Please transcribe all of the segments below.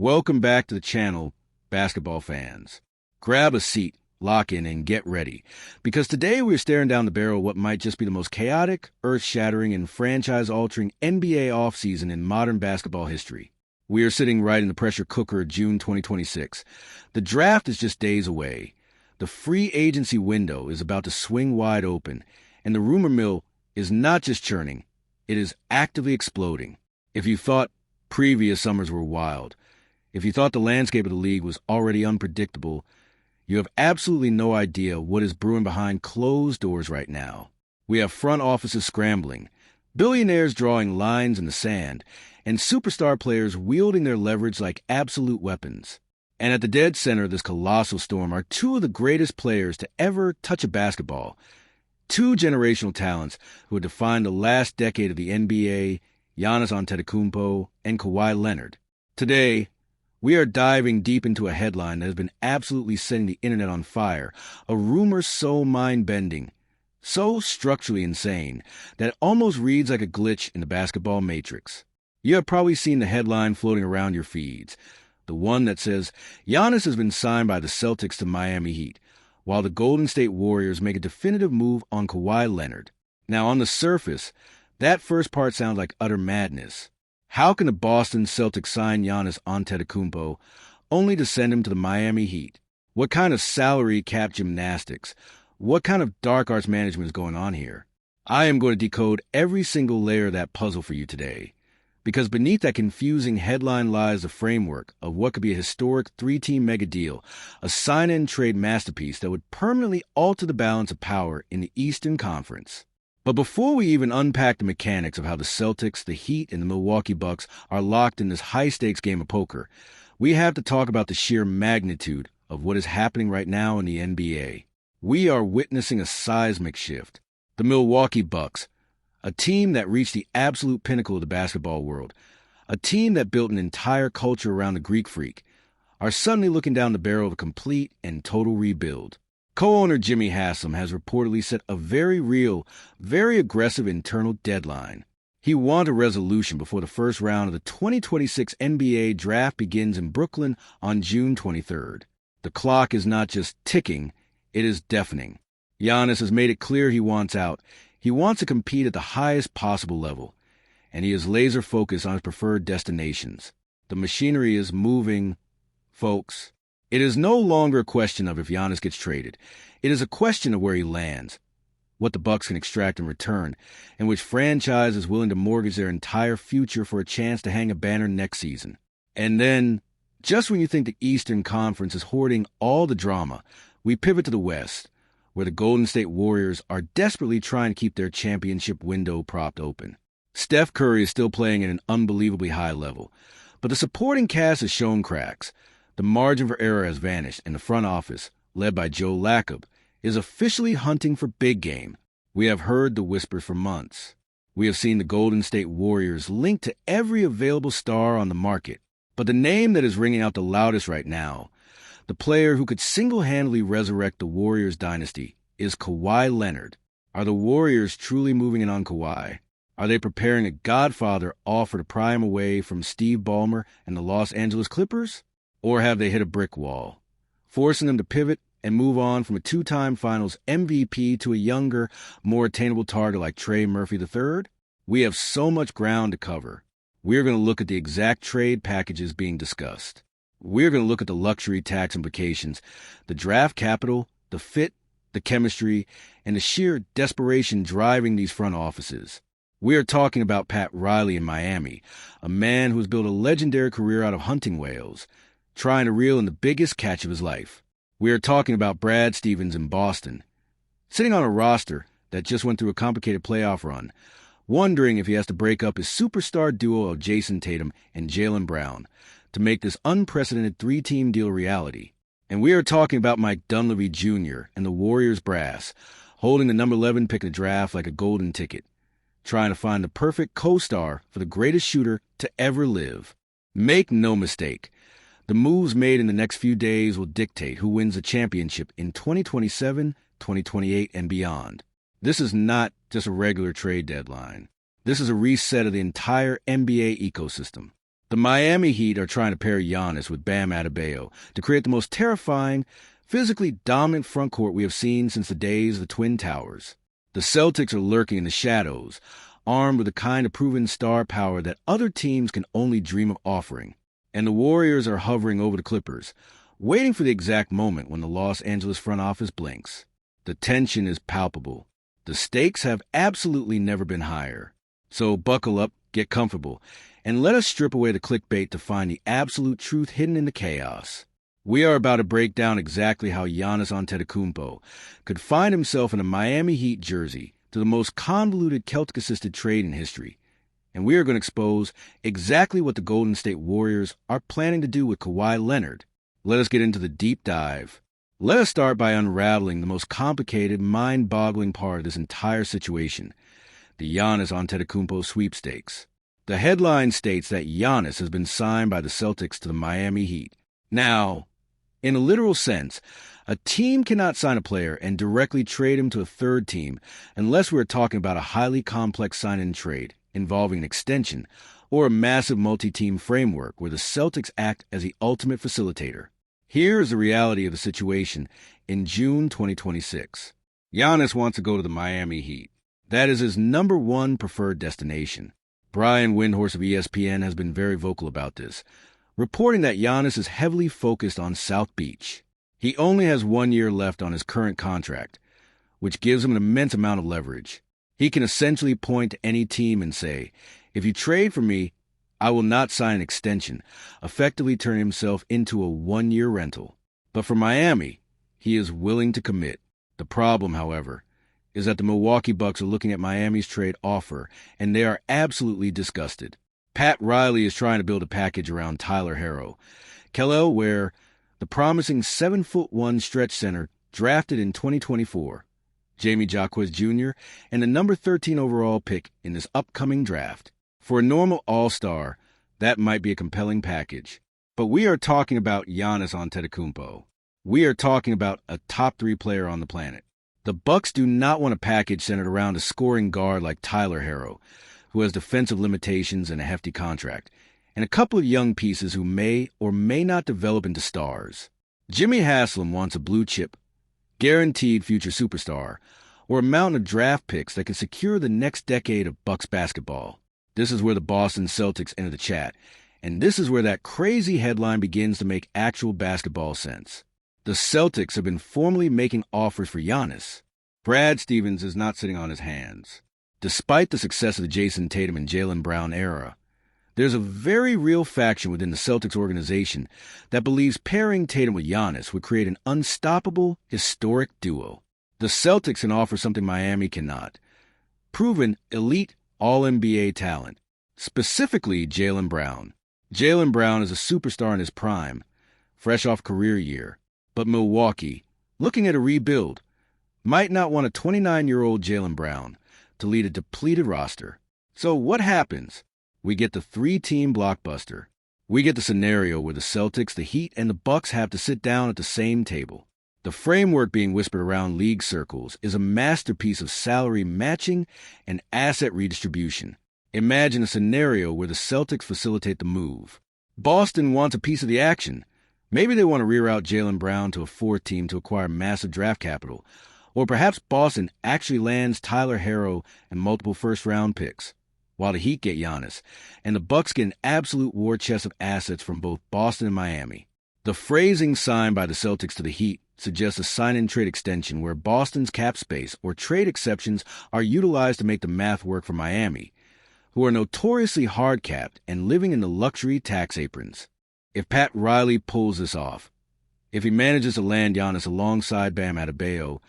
Welcome back to the channel, basketball fans. Grab a seat, lock in, and get ready, because today we're staring down the barrel of what might just be the most chaotic, earth-shattering, and franchise-altering NBA offseason in modern basketball history. We are sitting right in the pressure cooker of June 2026. The draft is just days away. The free agency window is about to swing wide open, and the rumor mill is not just churning, it is actively exploding. If you thought previous summers were wild, if you thought the landscape of the league was already unpredictable, you have absolutely no idea what is brewing behind closed doors right now. We have front offices scrambling, billionaires drawing lines in the sand, and superstar players wielding their leverage like absolute weapons. And at the dead center of this colossal storm are two of the greatest players to ever touch a basketball, two generational talents who have defined the last decade of the NBA, Giannis Antetokounmpo and Kawhi Leonard. Today, we are diving deep into a headline that has been absolutely setting the internet on fire, a rumor so mind-bending, so structurally insane, that it almost reads like a glitch in the basketball matrix. You have probably seen the headline floating around your feeds, the one that says, Giannis has been signed by the Celtics to Miami Heat, while the Golden State Warriors make a definitive move on Kawhi Leonard. Now, on the surface, that first part sounds like utter madness. How can the Boston Celtics sign Giannis Antetokounmpo only to send him to the Miami Heat? What kind of salary cap gymnastics? What kind of dark arts management is going on here? I am going to decode every single layer of that puzzle for you today, because beneath that confusing headline lies the framework of what could be a historic three-team mega deal, a sign-and-trade masterpiece that would permanently alter the balance of power in the Eastern Conference. But before we even unpack the mechanics of how the Celtics, the Heat, and the Milwaukee Bucks are locked in this high-stakes game of poker, we have to talk about the sheer magnitude of what is happening right now in the NBA. We are witnessing a seismic shift. The Milwaukee Bucks, a team that reached the absolute pinnacle of the basketball world, a team that built an entire culture around the Greek Freak, are suddenly looking down the barrel of a complete and total rebuild. Co-owner Jimmy Haslam has reportedly set a very real, very aggressive internal deadline. He wants a resolution before the first round of the 2026 NBA draft begins in Brooklyn on June 23rd. The clock is not just ticking, it is deafening. Giannis has made it clear he wants out. He wants to compete at the highest possible level, and he is laser-focused on his preferred destinations. The machinery is moving, folks. It is no longer a question of if Giannis gets traded. It is a question of where he lands, what the Bucks can extract in return, and which franchise is willing to mortgage their entire future for a chance to hang a banner next season. And then, just when you think the Eastern Conference is hoarding all the drama, we pivot to the West, where the Golden State Warriors are desperately trying to keep their championship window propped open. Steph Curry is still playing at an unbelievably high level, but the supporting cast has shown cracks. The margin for error has vanished, and the front office, led by Joe Lacob, is officially hunting for big game. We have heard the whispers for months. We have seen the Golden State Warriors linked to every available star on the market. But the name that is ringing out the loudest right now, the player who could single-handedly resurrect the Warriors dynasty, is Kawhi Leonard. Are the Warriors truly moving in on Kawhi? Are they preparing a godfather offer to pry him away from Steve Ballmer and the Los Angeles Clippers? Or have they hit a brick wall, forcing them to pivot and move on from a two-time Finals MVP to a younger, more attainable target like Trey Murphy III? We have so much ground to cover. We're going to look at the exact trade packages being discussed. We're going to look at the luxury tax implications, the draft capital, the fit, the chemistry, and the sheer desperation driving these front offices. We are talking about Pat Riley in Miami, a man who has built a legendary career out of hunting whales, trying to reel in the biggest catch of his life. We are talking about Brad Stevens in Boston, sitting on a roster that just went through a complicated playoff run, wondering if he has to break up his superstar duo of Jason Tatum and Jaylen Brown to make this unprecedented three-team deal reality. And we are talking about Mike Dunleavy Jr. and the Warriors brass, holding the number 11 pick in the draft like a golden ticket, trying to find the perfect co-star for the greatest shooter to ever live. Make no mistake, the moves made in the next few days will dictate who wins the championship in 2027, 2028, and beyond. This is not just a regular trade deadline. This is a reset of the entire NBA ecosystem. The Miami Heat are trying to pair Giannis with Bam Adebayo to create the most terrifying, physically dominant frontcourt we have seen since the days of the Twin Towers. The Celtics are lurking in the shadows, armed with the kind of proven star power that other teams can only dream of offering. And the Warriors are hovering over the Clippers, waiting for the exact moment when the Los Angeles front office blinks. The tension is palpable. The stakes have absolutely never been higher. So buckle up, get comfortable, and let us strip away the clickbait to find the absolute truth hidden in the chaos. We are about to break down exactly how Giannis Antetokounmpo could find himself in a Miami Heat jersey to the most convoluted Celtic-assisted trade in history. And we are going to expose exactly what the Golden State Warriors are planning to do with Kawhi Leonard. Let us get into the deep dive. Let us start by unraveling the most complicated, mind-boggling part of this entire situation, the Giannis Antetokounmpo sweepstakes. The headline states that Giannis has been signed by the Celtics to the Miami Heat. Now, in a literal sense, a team cannot sign a player and directly trade him to a third team unless we're talking about a highly complex sign-in trade involving an extension or a massive multi-team framework where the Celtics act as the ultimate facilitator. Here is the reality of the situation in June 2026. Giannis wants to go to the Miami Heat. That is his number one preferred destination. Brian Windhorst of ESPN has been very vocal about this, reporting that Giannis is heavily focused on South Beach. He only has 1 year left on his current contract, which gives him an immense amount of leverage. He can essentially point to any team and say, if you trade for me, I will not sign an extension, effectively turning himself into a 1 year rental. But for Miami, he is willing to commit. The problem, however, is that the Milwaukee Bucks are looking at Miami's trade offer, and they are absolutely disgusted. Pat Riley is trying to build a package around Tyler Herro, Kel'el Ware, the promising 7'1" stretch center drafted in 2024, Jamie Jaquez Jr., and the number 13 overall pick in this upcoming draft. For a normal all-star, that might be a compelling package. But we are talking about Giannis Antetokounmpo. We are talking about a top 3 player on the planet. The Bucks do not want a package centered around a scoring guard like Tyler Herro, who has defensive limitations and a hefty contract, and a couple of young pieces who may or may not develop into stars. Jimmy Haslam wants a blue-chip, guaranteed future superstar, or a mountain of draft picks that can secure the next decade of Bucks basketball. This is where the Boston Celtics enter the chat, and this is where that crazy headline begins to make actual basketball sense. The Celtics have been formally making offers for Giannis. Brad Stevens is not sitting on his hands. Despite the success of the Jason Tatum and Jaylen Brown era, there's a very real faction within the Celtics organization that believes pairing Tatum with Giannis would create an unstoppable, historic duo. The Celtics can offer something Miami cannot. Proven elite All-NBA talent, specifically Jaylen Brown. Jaylen Brown is a superstar in his prime, fresh off career year. But Milwaukee, looking at a rebuild, might not want a 29-year-old Jaylen Brown to lead a depleted roster. So what happens? We get the 3-team blockbuster. We get the scenario where the Celtics, the Heat, and the Bucks have to sit down at the same table. The framework being whispered around league circles is a masterpiece of salary matching and asset redistribution. Imagine a scenario where the Celtics facilitate the move. Boston wants a piece of the action. Maybe they want to reroute Jaylen Brown to a 4th team to acquire massive draft capital. Or perhaps Boston actually lands Tyler Herro and multiple first-round picks, while the Heat get Giannis, and the Bucks get an absolute war chest of assets from both Boston and Miami. The phrasing signed by the Celtics to the Heat suggests a sign-and-trade extension where Boston's cap space or trade exceptions are utilized to make the math work for Miami, who are notoriously hard-capped and living in the luxury tax aprons. If Pat Riley pulls this off, if he manages to land Giannis alongside Bam Adebayo,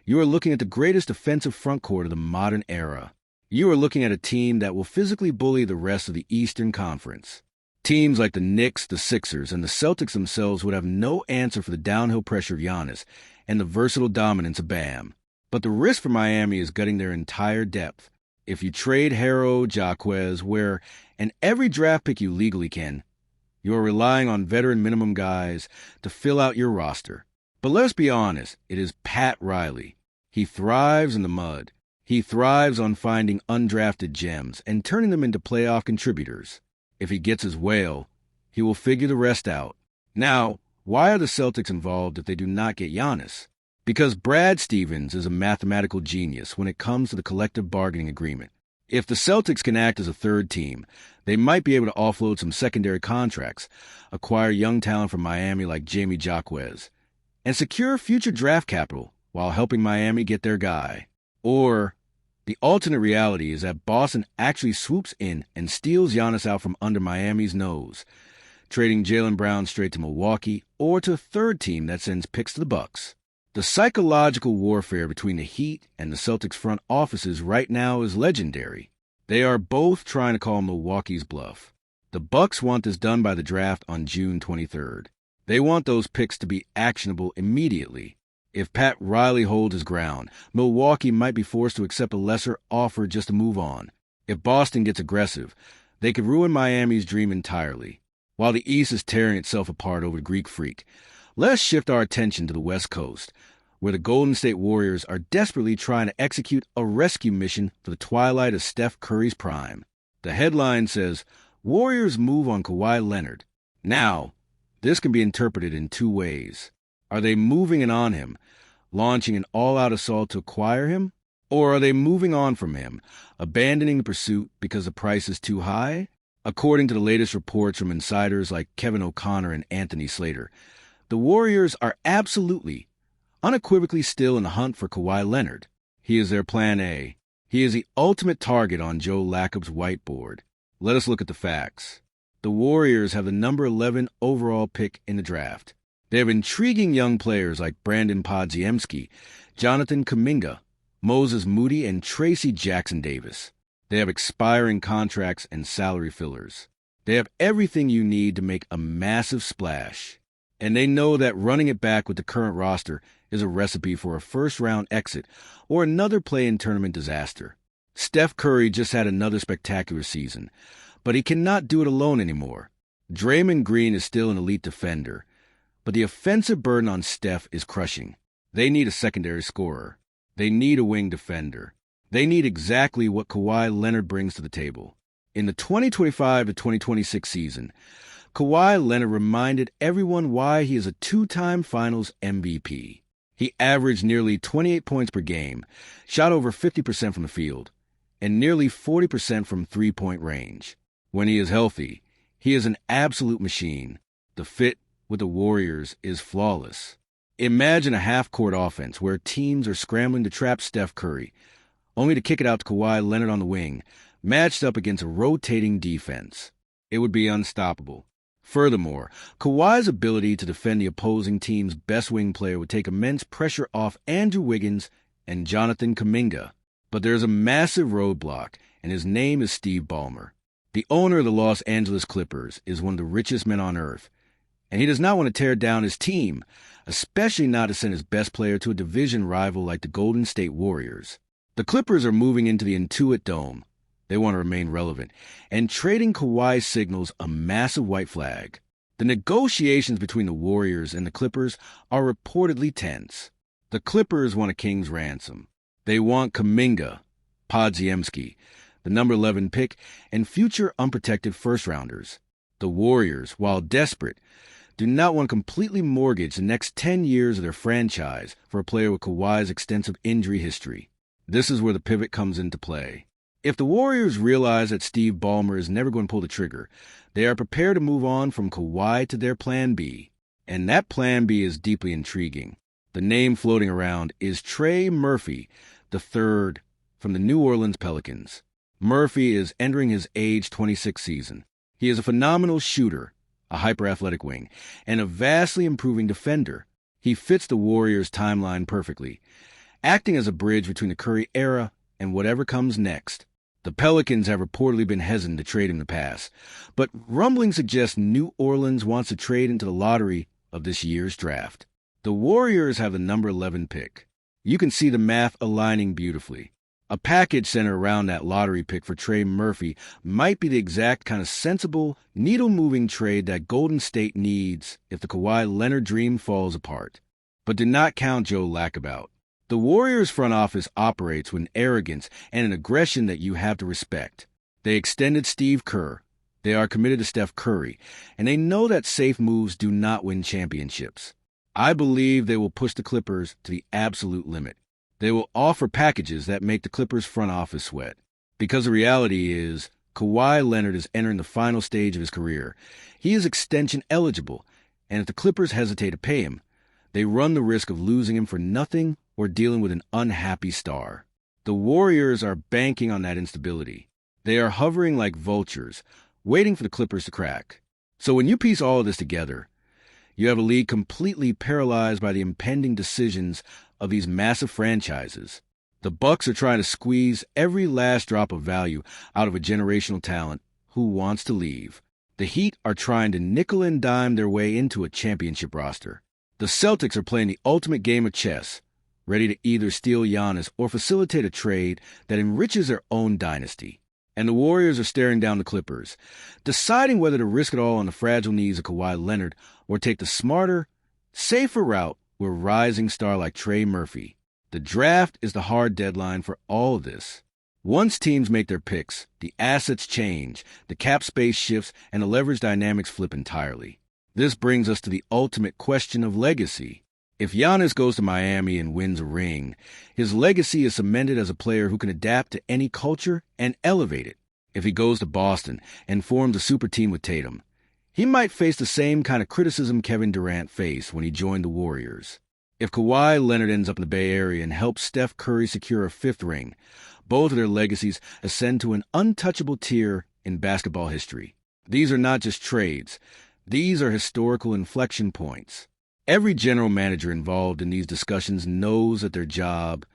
you are looking at the greatest defensive frontcourt of the modern era. You are looking at a team that will physically bully the rest of the Eastern Conference. Teams like the Knicks, the Sixers, and the Celtics themselves would have no answer for the downhill pressure of Giannis and the versatile dominance of Bam. But the risk for Miami is gutting their entire depth. If you trade Herro, Jaquez, Ware, and every draft pick you legally can, you are relying on veteran minimum guys to fill out your roster. But let's be honest, it is Pat Riley. He thrives in the mud. He thrives on finding undrafted gems and turning them into playoff contributors. If he gets his whale, he will figure the rest out. Now, why are the Celtics involved if they do not get Giannis? Because Brad Stevens is a mathematical genius when it comes to the collective bargaining agreement. If the Celtics can act as a third team, they might be able to offload some secondary contracts, acquire young talent from Miami like Jamie Jaquez, and secure future draft capital while helping Miami get their guy. Or the alternate reality is that Boston actually swoops in and steals Giannis out from under Miami's nose, trading Jaylen Brown straight to Milwaukee or to a third team that sends picks to the Bucks. The psychological warfare between the Heat and the Celtics front offices right now is legendary. They are both trying to call Milwaukee's bluff. The Bucks want this done by the draft on June 23rd. They want those picks to be actionable immediately. If Pat Riley holds his ground, Milwaukee might be forced to accept a lesser offer just to move on. If Boston gets aggressive, they could ruin Miami's dream entirely. While the East is tearing itself apart over the Greek Freak, let's shift our attention to the West Coast, where the Golden State Warriors are desperately trying to execute a rescue mission for the twilight of Steph Curry's prime. The headline says, Warriors move on Kawhi Leonard. Now, this can be interpreted in two ways. Are they moving in on him, launching an all-out assault to acquire him? Or are they moving on from him, abandoning the pursuit because the price is too high? According to the latest reports from insiders like Kevin O'Connor and Anthony Slater, the Warriors are absolutely, unequivocally still in the hunt for Kawhi Leonard. He is their plan A. He is the ultimate target on Joe Lacob's whiteboard. Let us look at the facts. The Warriors have the number 11 overall pick in the draft. They have intriguing young players like Brandon Podziemski, Jonathan Kuminga, Moses Moody, and Tracy Jackson-Davis. They have expiring contracts and salary fillers. They have everything you need to make a massive splash. And they know that running it back with the current roster is a recipe for a first-round exit or another play-in tournament disaster. Steph Curry just had another spectacular season, but he cannot do it alone anymore. Draymond Green is still an elite defender, but the offensive burden on Steph is crushing. They need a secondary scorer. They need a wing defender. They need exactly what Kawhi Leonard brings to the table. In the 2025 to 2026 season, Kawhi Leonard reminded everyone why he is a two-time Finals MVP. He averaged nearly 28 points per game, shot over 50% from the field, and nearly 40% from three-point range. When he is healthy, he is an absolute machine. The fit with the Warriors is flawless. Imagine a half-court offense where teams are scrambling to trap Steph Curry, only to kick it out to Kawhi Leonard on the wing, matched up against a rotating defense. It would be unstoppable. Furthermore, Kawhi's ability to defend the opposing team's best wing player would take immense pressure off Andrew Wiggins and Jonathan Kuminga. But there's a massive roadblock, and his name is Steve Ballmer. The owner of the Los Angeles Clippers is one of the richest men on earth, and he does not want to tear down his team, especially not to send his best player to a division rival like the Golden State Warriors. The Clippers are moving into the Intuit Dome. They want to remain relevant, and trading Kawhi signals a massive white flag. The negotiations between the Warriors and the Clippers are reportedly tense. The Clippers want a king's ransom. They want Kuminga, Podziemski, the number 11 pick, and future unprotected first-rounders. The Warriors, while desperate, do not want to completely mortgage the next 10 years of their franchise for a player with Kawhi's extensive injury history. This is where the pivot comes into play. If the Warriors realize that Steve Ballmer is never going to pull the trigger, they are prepared to move on from Kawhi to their Plan B. And that Plan B is deeply intriguing. The name floating around is Trey Murphy, the third from the New Orleans Pelicans. Murphy is entering his age 26 season. He is a phenomenal shooter, a hyper-athletic wing, and a vastly improving defender. He fits the Warriors' timeline perfectly, acting as a bridge between the Curry era and whatever comes next. The Pelicans have reportedly been hesitant to trade him in the past, but rumblings suggest New Orleans wants to trade into the lottery of this year's draft. The Warriors have the number 11 pick. You can see the math aligning beautifully. A package centered around that lottery pick for Trey Murphy might be the exact kind of sensible, needle-moving trade that Golden State needs if the Kawhi Leonard dream falls apart. But do not count Joe Lacob out. The Warriors front office operates with an arrogance and an aggression that you have to respect. They extended Steve Kerr, They are committed to Steph Curry, and they know that safe moves do not win championships. I believe they will push the Clippers to the absolute limit. They will offer packages that make the Clippers front office sweat. Because the reality is, Kawhi Leonard is entering the final stage of his career. He is extension eligible, and if the Clippers hesitate to pay him, they run the risk of losing him for nothing or dealing with an unhappy star. The Warriors are banking on that instability. They are hovering like vultures, waiting for the Clippers to crack. So when you piece all of this together, you have a league completely paralyzed by the impending decisions of these massive franchises. The Bucks are trying to squeeze every last drop of value out of a generational talent who wants to leave. The Heat are trying to nickel and dime their way into a championship roster. The Celtics are playing the ultimate game of chess, ready to either steal Giannis or facilitate a trade that enriches their own dynasty. And the Warriors are staring down the Clippers, deciding whether to risk it all on the fragile knees of Kawhi Leonard or take the smarter, safer route with a rising star like Trey Murphy. The draft is the hard deadline for all of this. Once teams make their picks, the assets change, the cap space shifts, and the leverage dynamics flip entirely. This brings us to the ultimate question of legacy. If Giannis goes to Miami and wins a ring, his legacy is cemented as a player who can adapt to any culture and elevate it. If he goes to Boston and forms a super team with Tatum, he might face the same kind of criticism Kevin Durant faced when he joined the Warriors. If Kawhi Leonard ends up in the Bay Area and helps Steph Curry secure a fifth ring, both of their legacies ascend to an untouchable tier in basketball history. These are not just trades. These are historical inflection points. Every general manager involved in these discussions knows that their job,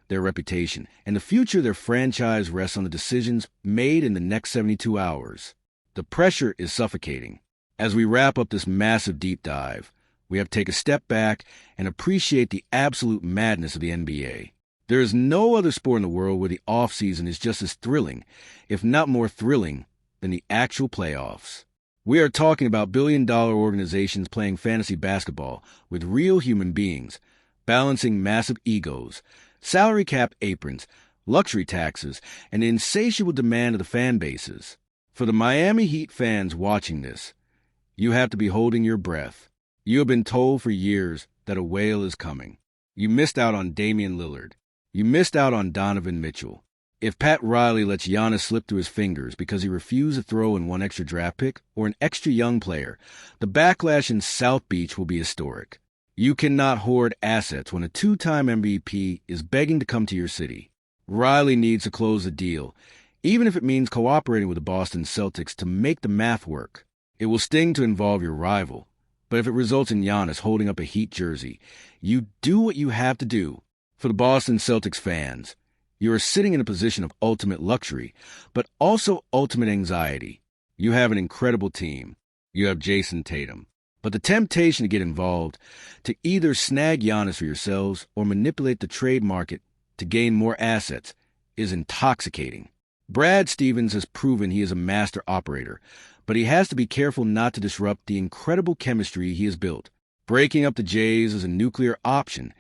their reputation, and the future of their franchise rests on the decisions made in the next 72 hours. The pressure is suffocating. As we wrap up this massive deep dive, we have to take a step back and appreciate the absolute madness of the NBA. There is no other sport in the world where the offseason is just as thrilling, if not more thrilling, than the actual playoffs. We are talking about billion-dollar organizations playing fantasy basketball with real human beings, balancing massive egos, salary cap aprons, luxury taxes, and the insatiable demand of the fan bases. For the Miami Heat fans watching this, you have to be holding your breath. You have been told for years that a whale is coming. You missed out on Damian Lillard. You missed out on Donovan Mitchell. If Pat Riley lets Giannis slip through his fingers because he refused to throw in one extra draft pick or an extra young player, the backlash in South Beach will be historic. You cannot hoard assets when a two-time MVP is begging to come to your city. Riley needs to close the deal, even if it means cooperating with the Boston Celtics to make the math work. It will sting to involve your rival. But if it results in Giannis holding up a Heat jersey, you do what you have to do. For the Boston Celtics fans, you are sitting in a position of ultimate luxury, but also ultimate anxiety. You have an incredible team. You have Jason Tatum. But the temptation to get involved, to either snag Giannis for yourselves or manipulate the trade market to gain more assets, is intoxicating. Brad Stevens has proven he is a master operator, but he has to be careful not to disrupt the incredible chemistry he has built. Breaking up the Jays is a nuclear option,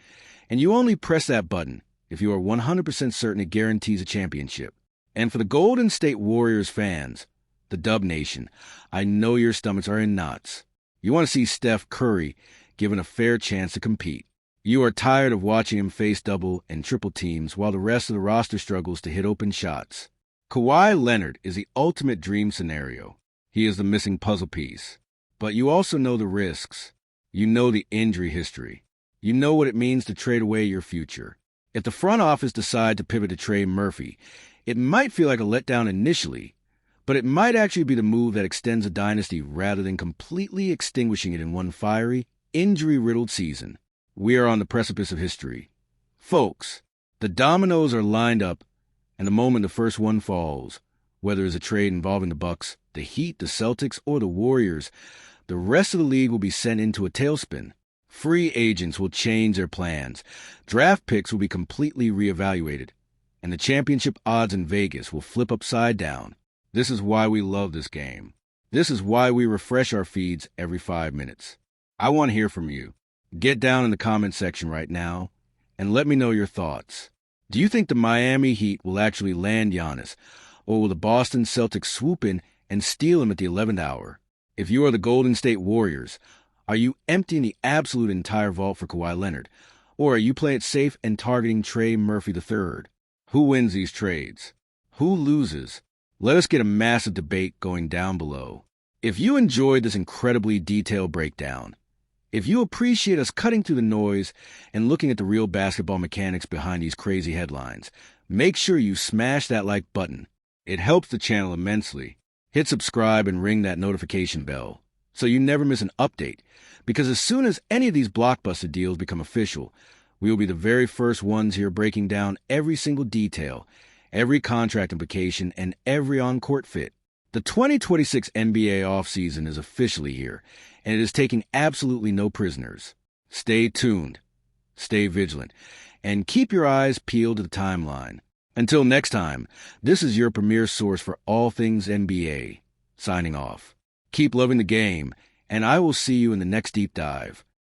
and you only press that button if you are 100% certain it guarantees a championship. And for the Golden State Warriors fans, the Dub Nation, I know your stomachs are in knots. You want to see Steph Curry given a fair chance to compete. You are tired of watching him face double and triple teams while the rest of the roster struggles to hit open shots. Kawhi Leonard is the ultimate dream scenario. He is the missing puzzle piece. But you also know the risks. You know the injury history. You know what it means to trade away your future. If the front office decide to pivot to Trey Murphy, it might feel like a letdown initially, but it might actually be the move that extends a dynasty rather than completely extinguishing it in one fiery, injury-riddled season. We are on the precipice of history. Folks, the dominoes are lined up, and the moment the first one falls, whether it's a trade involving the Bucks, the Heat, the Celtics, or the Warriors, the rest of the league will be sent into a tailspin. Free agents will change their plans. Draft picks will be completely reevaluated, and the championship odds in Vegas will flip upside down. This is why we love this game. This is why we refresh our feeds every 5 minutes. I want to hear from you. Get down in the comment section right now and let me know your thoughts. Do you think the Miami Heat will actually land Giannis, or will the Boston Celtics swoop in and steal him at the 11th hour. If you are the Golden State Warriors, are you emptying the absolute entire vault for Kawhi Leonard? Or are you playing it safe and targeting Trey Murphy III? Who wins these trades? Who loses? Let us get a massive debate going down below. If you enjoyed this incredibly detailed breakdown, if you appreciate us cutting through the noise and looking at the real basketball mechanics behind these crazy headlines, make sure you smash that like button. It helps the channel immensely. Hit subscribe and ring that notification bell so you never miss an update, because as soon as any of these blockbuster deals become official, we will be the very first ones here breaking down every single detail, every contract implication, and every on-court fit. The 2026 NBA offseason is officially here, and it is taking absolutely no prisoners. Stay tuned, stay vigilant, and keep your eyes peeled to the timeline. Until next time, this is your premier source for all things NBA. Signing off. Keep loving the game, and I will see you in the next deep dive.